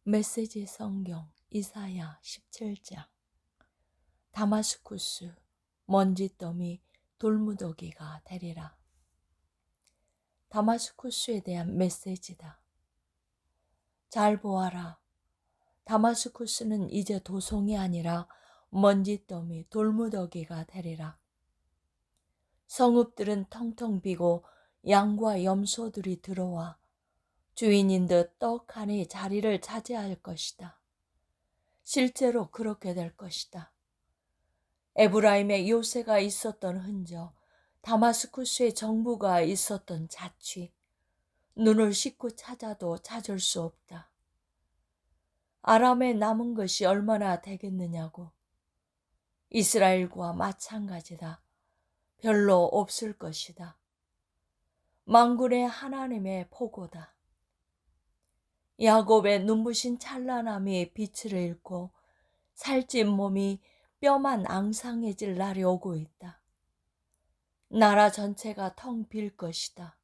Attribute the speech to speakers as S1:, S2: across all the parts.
S1: 메시지 성경 이사야 17장. 다마스쿠스 먼지더미 돌무더기가 되리라. 다마스쿠스에 대한 메시지다. 잘 보아라. 다마스쿠스는 이제 도성이 아니라 먼지더미 돌무더기가 되리라. 성읍들은 텅텅 비고 양과 염소들이 들어와 주인인 듯 떡하니 자리를 차지할 것이다. 실제로 그렇게 될 것이다. 에브라임에 요새가 있었던 흔적, 다마스쿠스에 정부가 있었던 자취, 눈을 씻고 찾아도 찾을 수 없다. 아람에 남은 것이 얼마나 되겠느냐고. 이스라엘과 마찬가지다. 별로 없을 것이다. 만군의 하나님의 포고다. 야곱의 눈부신 찬란함이 빛을 잃고 살찐 몸이 뼈만 앙상해질 날이 오고 있다. 나라 전체가 텅 빌 것이다.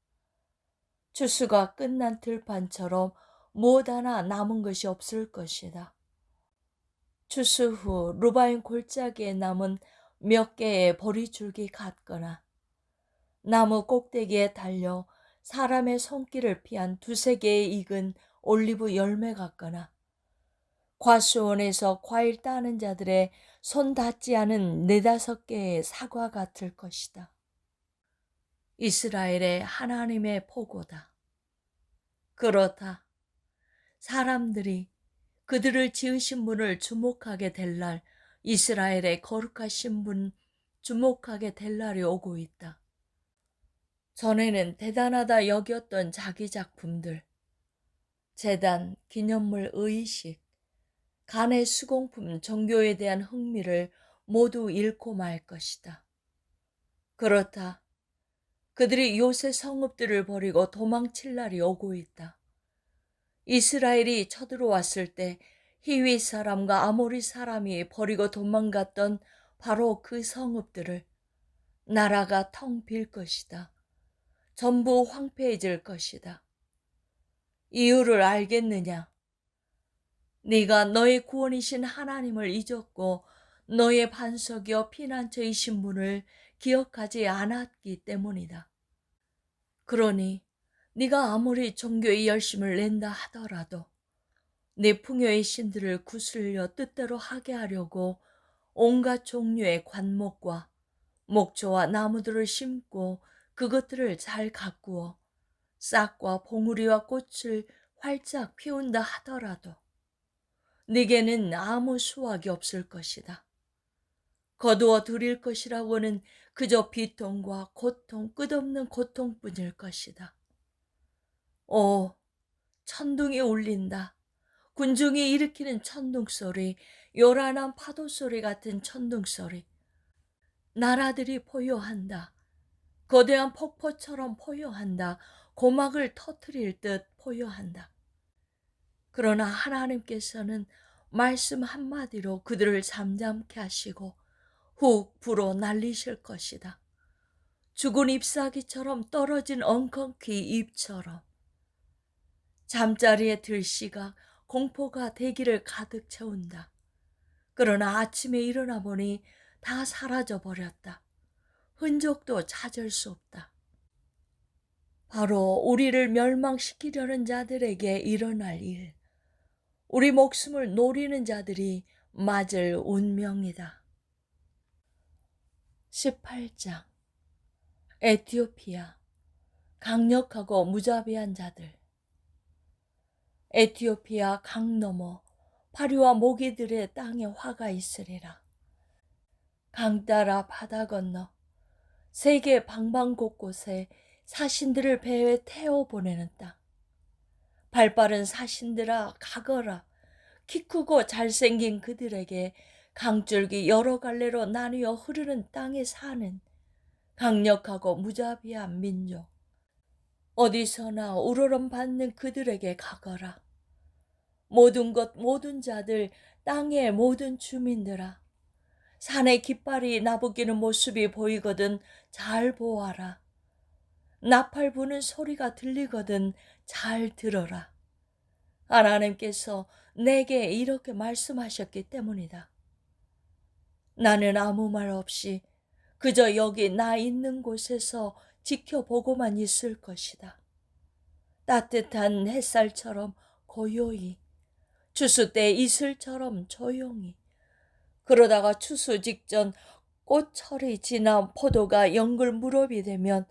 S1: 추수가 끝난 들판처럼 무엇 하나 남은 것이 없을 것이다. 추수 후 루바인 골짜기에 남은 몇 개의 보리줄기 같거나 나무 꼭대기에 달려 사람의 손길을 피한 두세 개의 익은 올리브 열매 같거나 과수원에서 과일 따는 자들의 손 닿지 않은 네다섯 개의 사과 같을 것이다. 이스라엘의 하나님의 포고다. 그렇다. 사람들이 그들을 지으신 분을 주목하게 될 날, 이스라엘의 거룩하신 분 주목하게 될 날이 오고 있다. 전에는 대단하다 여겼던 자기 작품들, 제단, 기념물, 의식, 간의 수공품, 종교에 대한 흥미를 모두 잃고 말 것이다. 그렇다. 그들이 요새 성읍들을 버리고 도망칠 날이 오고 있다. 이스라엘이 쳐들어왔을 때 히윗 사람과 아모리 사람이 버리고 도망갔던 바로 그 성읍들을 나라가 텅 빌 것이다. 전부 황폐해질 것이다. 이유를 알겠느냐? 네가 너의 구원이신 하나님을 잊었고 너의 반석이여 피난처이신 분을 기억하지 않았기 때문이다. 그러니 네가 아무리 종교의 열심을 낸다 하더라도 네 풍요의 신들을 구슬려 뜻대로 하게 하려고 온갖 종류의 관목과 목초와 나무들을 심고 그것들을 잘 가꾸어 싹과 봉우리와 꽃을 활짝 피운다 하더라도 네게는 아무 수확이 없을 것이다. 거두어 들일 것이라고는 그저 비통과 고통, 끝없는 고통뿐일 것이다. 오, 천둥이 울린다. 군중이 일으키는 천둥소리, 요란한 파도소리 같은 천둥소리. 나라들이 포효한다. 거대한 폭포처럼 포효한다. 고막을 터뜨릴 듯 포효한다. 그러나 하나님께서는 말씀 한마디로 그들을 잠잠케 하시고 훅 불어 날리실 것이다. 죽은 잎사귀처럼 떨어진 엉겅퀴 잎처럼. 잠자리에 들씨가 공포가 대기를 가득 채운다. 그러나 아침에 일어나 보니 다 사라져 버렸다. 흔적도 찾을 수 없다. 바로 우리를 멸망시키려는 자들에게 일어날 일, 우리 목숨을 노리는 자들이 맞을 운명이다. 18장. 에티오피아, 강력하고 무자비한 자들. 에티오피아 강 너머 파리와 모기들의 땅에 화가 있으리라. 강 따라 바다 건너 세계 방방곳곳에 사신들을 배에 태워 보내는 땅. 발빠른 사신들아 가거라. 키 크고 잘생긴 그들에게 강줄기 여러 갈래로 나뉘어 흐르는 땅에 사는 강력하고 무자비한 민족. 어디서나 우러럼 받는 그들에게 가거라. 모든 것 모든 자들 땅의 모든 주민들아. 산의 깃발이 나부끼는 모습이 보이거든 잘 보아라. 나팔 부는 소리가 들리거든 잘 들어라. 하나님께서 내게 이렇게 말씀하셨기 때문이다. 나는 아무 말 없이 그저 여기 나 있는 곳에서 지켜보고만 있을 것이다. 따뜻한 햇살처럼 고요히, 추수 때 이슬처럼 조용히, 그러다가 추수 직전 꽃철이 지나 포도가 연글 무렵이 되면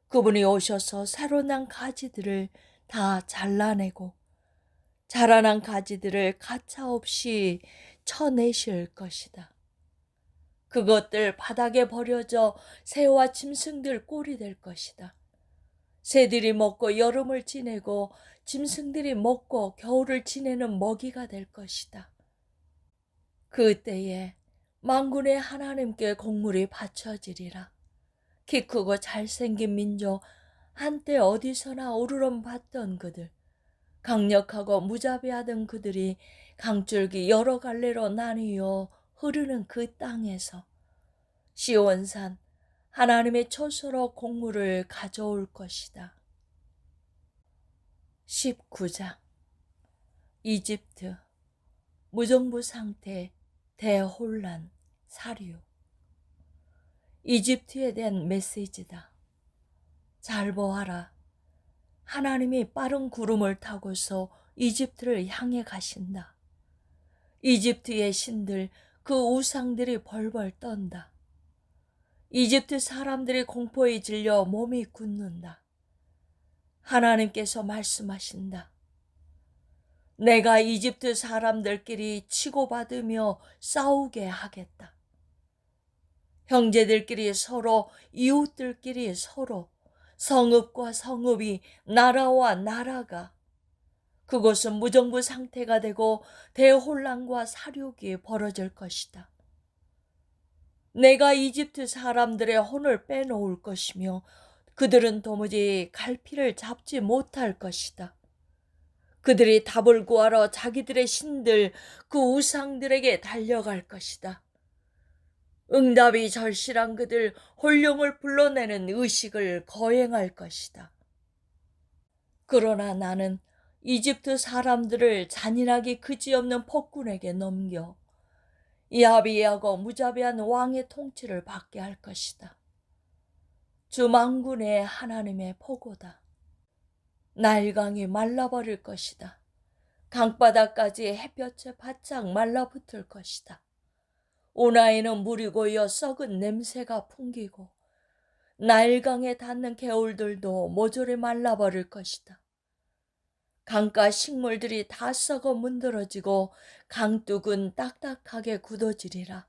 S1: 그분이 오셔서 새로 난 가지들을 다 잘라내고 자라난 가지들을 가차없이 쳐내실 것이다. 그것들 바닥에 버려져 새와 짐승들 꼴이 될 것이다. 새들이 먹고 여름을 지내고 짐승들이 먹고 겨울을 지내는 먹이가 될 것이다. 그때에 만군의 하나님께 공물이 바쳐지리라. 키 크고 잘생긴 민족, 한때 어디서나 오르름 봤던 그들, 강력하고 무자비하던 그들이 강줄기 여러 갈래로 나뉘어 흐르는 그 땅에서 시온산 하나님의 초소로 곡물을 가져올 것이다. 19장 이집트 무정부 상태 대혼란 사류. 이집트에 대한 메시지다. 잘 보아라. 하나님이 빠른 구름을 타고서 이집트를 향해 가신다. 이집트의 신들, 그 우상들이 벌벌 떤다. 이집트 사람들이 공포에 질려 몸이 굳는다. 하나님께서 말씀하신다. 내가 이집트 사람들끼리 치고받으며 싸우게 하겠다. 형제들끼리 서로, 이웃들끼리 서로, 성읍과 성읍이, 나라와 나라가, 그곳은 무정부 상태가 되고 대혼란과 사륙이 벌어질 것이다. 내가 이집트 사람들의 혼을 빼놓을 것이며 그들은 도무지 갈피를 잡지 못할 것이다. 그들이 답을 구하러 자기들의 신들, 그 우상들에게 달려갈 것이다. 응답이 절실한 그들, 혼령을 불러내는 의식을 거행할 것이다. 그러나 나는 이집트 사람들을 잔인하게 그지없는 폭군에게 넘겨 야비하고 무자비한 왕의 통치를 받게 할 것이다. 주 만군의 하나님의 포고다. 나일강이 말라버릴 것이다. 강바닥까지 햇볕에 바짝 말라붙을 것이다. 오나이는 물이 고여 썩은 냄새가 풍기고 나일강에 닿는 개울들도 모조리 말라버릴 것이다. 강가 식물들이 다 썩어 문드러지고 강둑은 딱딱하게 굳어지리라.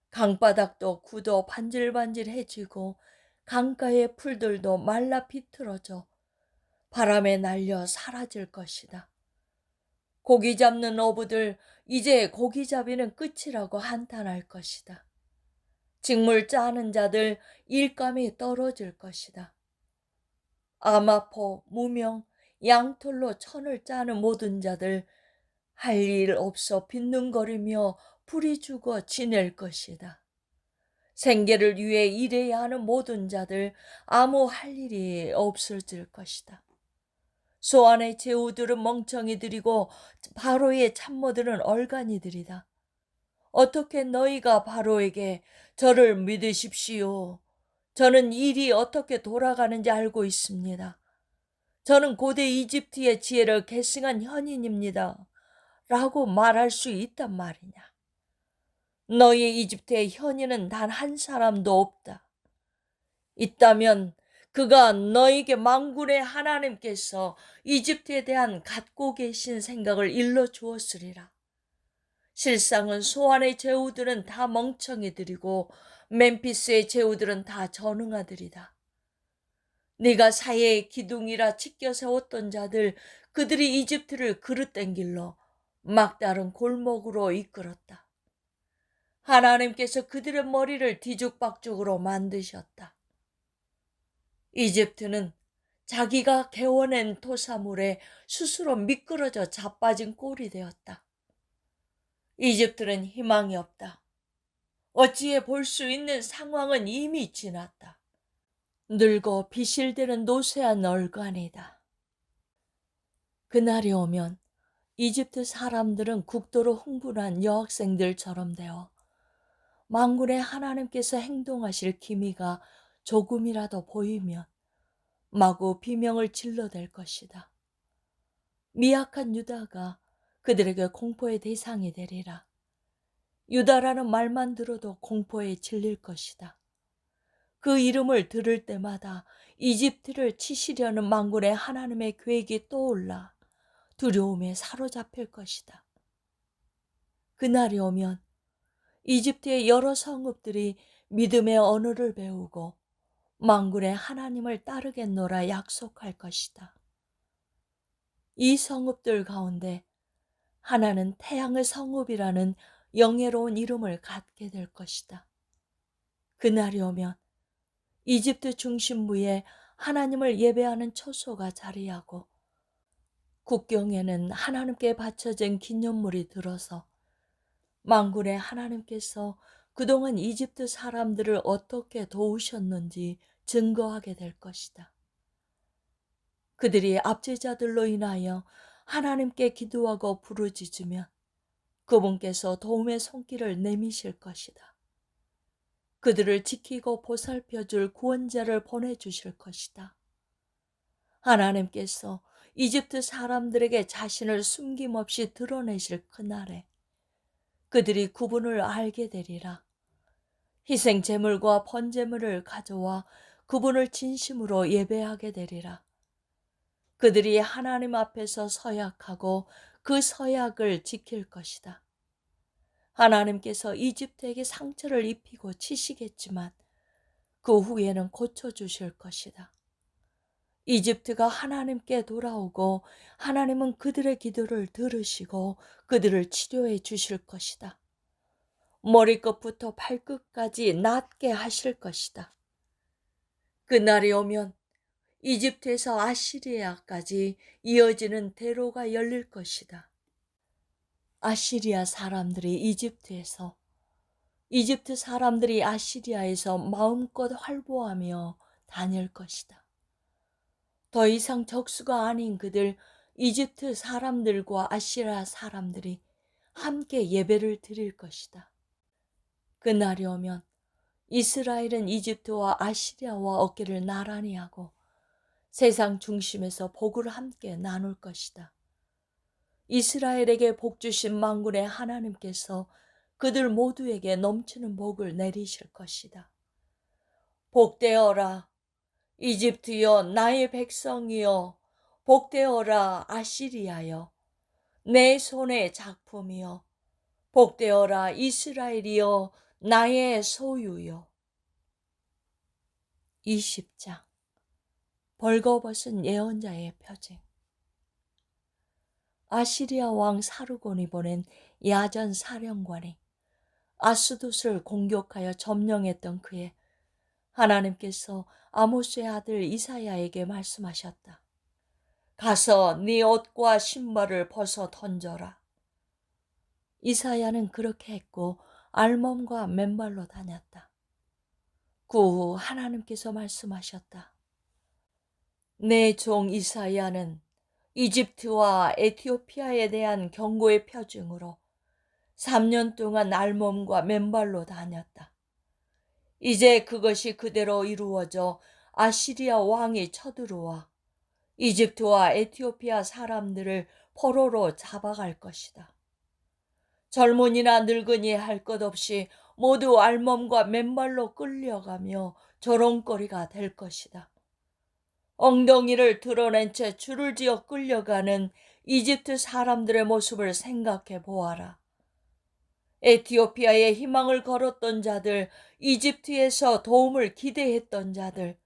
S1: 강바닥도 굳어 반질반질해지고 강가의 풀들도 말라 비틀어져 바람에 날려 사라질 것이다. 고기 잡는 어부들, 이제 고기잡이는 끝이라고 한탄할 것이다. 직물 짜는 자들, 일감이 떨어질 것이다. 아마포, 무명, 양털로 천을 짜는 모든 자들, 할 일 없어 빈둥거리며 풀이 죽어 지낼 것이다. 생계를 위해 일해야 하는 모든 자들, 아무 할 일이 없어질 것이다. 소안의 제후들은 멍청이들이고 바로의 참모들은 얼간이들이다. 어떻게 너희가 바로에게 저를 믿으십시오. 저는 일이 어떻게 돌아가는지 알고 있습니다. 저는 고대 이집트의 지혜를 계승한 현인입니다. 라고 말할 수 있단 말이냐. 너희 이집트의 현인은 단 한 사람도 없다. 있다면 그가 너에게 만군의 하나님께서 이집트에 대한 갖고 계신 생각을 일러 주었으리라. 실상은 소안의 제후들은 다 멍청이들이고 멤피스의 제후들은 다 전응아들이다. 네가 사해의 기둥이라 치켜 세웠던 자들, 그들이 이집트를 그릇된 길로 막다른 골목으로 이끌었다. 하나님께서 그들의 머리를 뒤죽박죽으로 만드셨다. 이집트는 자기가 개워낸 토사물에 스스로 미끄러져 자빠진 꼴이 되었다. 이집트는 희망이 없다. 어찌해 볼 수 있는 상황은 이미 지났다. 늙어 비실대는 노쇠한 얼간이다. 그날이 오면 이집트 사람들은 극도로 흥분한 여학생들처럼 되어 만군의 하나님께서 행동하실 기미가 조금이라도 보이면 마구 비명을 질러댈 것이다. 미약한 유다가 그들에게 공포의 대상이 되리라. 유다라는 말만 들어도 공포에 질릴 것이다. 그 이름을 들을 때마다 이집트를 치시려는 만군의 하나님의 계획이 떠올라 두려움에 사로잡힐 것이다. 그날이 오면 이집트의 여러 성읍들이 믿음의 언어를 배우고 만군의 하나님을 따르겠노라 약속할 것이다. 이 성읍들 가운데 하나는 태양의 성읍이라는 영예로운 이름을 갖게 될 것이다. 그날이 오면 이집트 중심부에 하나님을 예배하는 초소가 자리하고 국경에는 하나님께 바쳐진 기념물이 들어서 만군의 하나님께서 그동안 이집트 사람들을 어떻게 도우셨는지 증거하게 될 것이다. 그들이 압제자들로 인하여 하나님께 기도하고 부르짖으면 그분께서 도움의 손길을 내미실 것이다. 그들을 지키고 보살펴줄 구원자를 보내주실 것이다. 하나님께서 이집트 사람들에게 자신을 숨김없이 드러내실 그날에 그들이 구분을 알게 되리라. 희생 제물과 번제물을 가져와 그분을 진심으로 예배하게 되리라. 그들이 하나님 앞에서 서약하고 그 서약을 지킬 것이다. 하나님께서 이집트에게 상처를 입히고 치시겠지만 그 후에는 고쳐주실 것이다. 이집트가 하나님께 돌아오고 하나님은 그들의 기도를 들으시고 그들을 치료해 주실 것이다. 머리끝부터 발끝까지 낫게 하실 것이다. 그날이 오면 이집트에서 아시리아까지 이어지는 대로가 열릴 것이다. 아시리아 사람들이 이집트에서, 이집트 사람들이 아시리아에서 마음껏 활보하며 다닐 것이다. 더 이상 적수가 아닌 그들 이집트 사람들과 아시리아 사람들이 함께 예배를 드릴 것이다. 그날이 오면 이스라엘은 이집트와 아시리아와 어깨를 나란히 하고 세상 중심에서 복을 함께 나눌 것이다. 이스라엘에게 복 주신 만군의 하나님께서 그들 모두에게 넘치는 복을 내리실 것이다. 복되어라 이집트여 나의 백성이여, 복되어라 아시리아여 내 손의 작품이여, 복되어라 이스라엘이여 나의 소유여. 20장 벌거벗은 예언자의 표징. 아시리아 왕 사르곤이 보낸 야전 사령관이 아스돗을 공격하여 점령했던 그에 하나님께서 아모스의 아들 이사야에게 말씀하셨다. 가서 네 옷과 신발을 벗어 던져라. 이사야는 그렇게 했고 알몸과 맨발로 다녔다. 그 후 하나님께서 말씀하셨다. 내 종 이사야는 이집트와 에티오피아에 대한 경고의 표징으로 3년 동안 알몸과 맨발로 다녔다. 이제 그것이 그대로 이루어져 아시리아 왕이 쳐들어와 이집트와 에티오피아 사람들을 포로로 잡아갈 것이다. 젊은이나 늙은이 할 것 없이 모두 알몸과 맨발로 끌려가며 조롱거리가 될 것이다. 엉덩이를 드러낸 채 줄을 지어 끌려가는 이집트 사람들의 모습을 생각해 보아라. 에티오피아에 희망을 걸었던 자들, 이집트에서 도움을 기대했던 자들,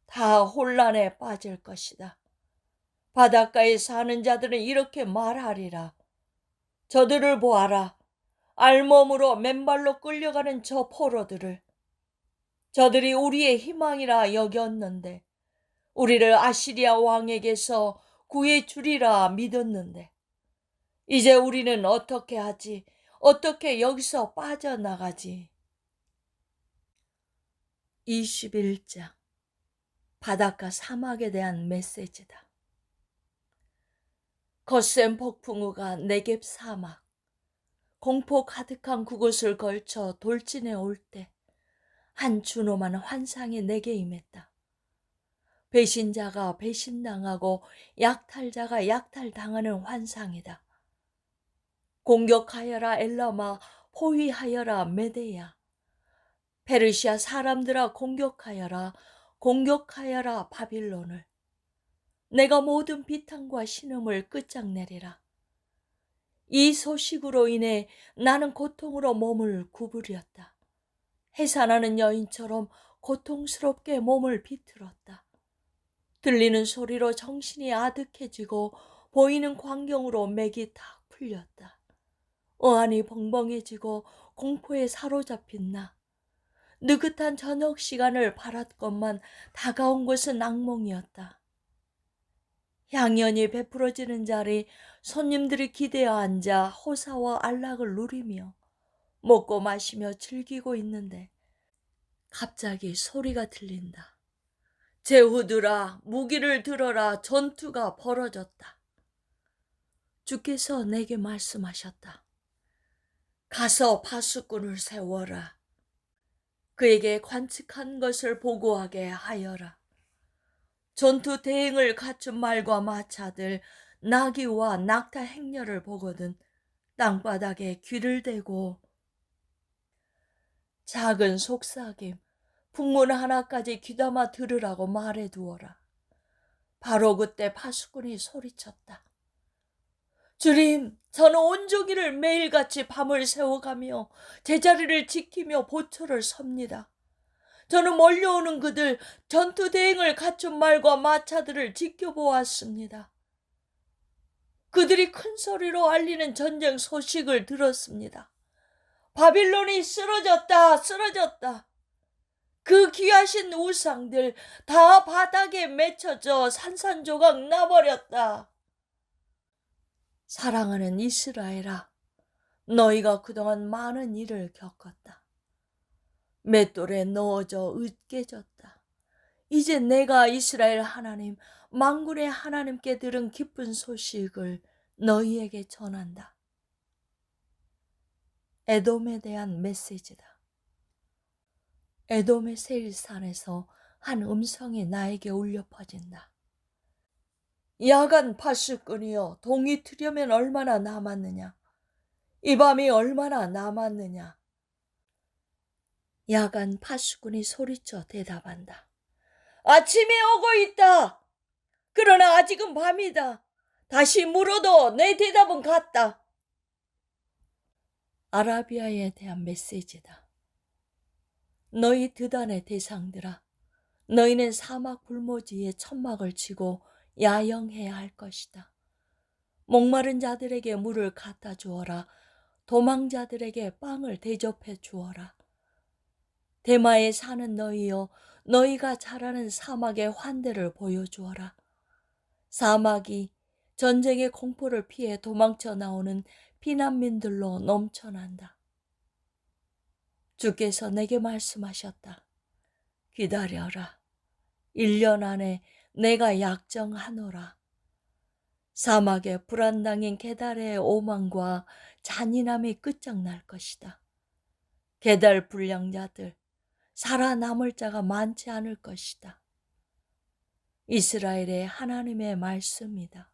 S1: 다 혼란에 빠질 것이다. 바닷가에 사는 자들은 이렇게 말하리라. 저들을 보아라. 알몸으로 맨발로 끌려가는 저 포로들을. 저들이 우리의 희망이라 여겼는데 우리를 아시리아 왕에게서 구해 주리라 믿었는데 이제 우리는 어떻게 하지? 어떻게 여기서 빠져나가지? 21장 바닷가 사막에 대한 메시지다. 거센 폭풍우가 네겝 사막, 공포 가득한 그곳을 걸쳐 돌진해 올 때 한 준엄한 환상이 내게 임했다. 배신자가 배신당하고 약탈자가 약탈당하는 환상이다. 공격하여라 엘라마, 포위하여라 메데야. 페르시아 사람들아 공격하여라, 공격하여라 바빌론을. 내가 모든 비탄과 신음을 끝장내리라. 이 소식으로 인해 나는 고통으로 몸을 구부렸다. 해산하는 여인처럼 고통스럽게 몸을 비틀었다. 들리는 소리로 정신이 아득해지고 보이는 광경으로 맥이 탁 풀렸다. 어안이 벙벙해지고 공포에 사로잡힌 나. 느긋한 저녁 시간을 바랐건만 다가온 것은 악몽이었다. 향연이 베풀어지는 자리 손님들이 기대어 앉아 호사와 안락을 누리며 먹고 마시며 즐기고 있는데 갑자기 소리가 들린다. 제후들아, 무기를 들어라. 전투가 벌어졌다. 주께서 내게 말씀하셨다. 가서 파수꾼을 세워라. 그에게 관측한 것을 보고하게 하여라. 전투 대행을 갖춘 말과 마차들, 나귀와 낙타 행렬을 보거든 땅바닥에 귀를 대고 작은 속삭임, 풍문 하나까지 귀담아 들으라고 말해두어라. 바로 그때 파수꾼이 소리쳤다. 주님, 저는 온종일을 매일같이 밤을 새워가며 제자리를 지키며 보초를 섭니다. 저는 몰려오는 그들 전투 대행을 갖춘 말과 마차들을 지켜보았습니다. 그들이 큰 소리로 알리는 전쟁 소식을 들었습니다. 바빌론이 쓰러졌다, 쓰러졌다. 그 귀하신 우상들 다 바닥에 맺혀져 산산조각 나버렸다. 사랑하는 이스라엘아, 너희가 그동안 많은 일을 겪었다. 맷돌에 넣어져 으깨졌다. 이제 내가 이스라엘 하나님, 만군의 하나님께 들은 기쁜 소식을 너희에게 전한다. 에돔에 대한 메시지다. 에돔의 세일산에서 한 음성이 나에게 울려 퍼진다. 야간 파수꾼이여, 동이 트려면 얼마나 남았느냐? 이 밤이 얼마나 남았느냐? 야간 파수꾼이 소리쳐 대답한다. 아침이 오고 있다. 그러나 아직은 밤이다. 다시 물어도 내 대답은 같다. 아라비아에 대한 메시지다. 너희 드단의 대상들아, 너희는 사막 불모지에 천막을 치고 야영해야 할 것이다. 목마른 자들에게 물을 갖다 주어라. 도망자들에게 빵을 대접해 주어라. 대마에 사는 너희여, 너희가 자라는 사막의 환대를 보여주어라. 사막이 전쟁의 공포를 피해 도망쳐 나오는 피난민들로 넘쳐난다. 주께서 내게 말씀하셨다. 기다려라. 1년 안에 내가 약정하노라. 사막에 불안당인 게달의 오만과 잔인함이 끝장날 것이다. 게달 불량자들, 살아남을 자가 많지 않을 것이다. 이스라엘의 하나님의 말씀이다.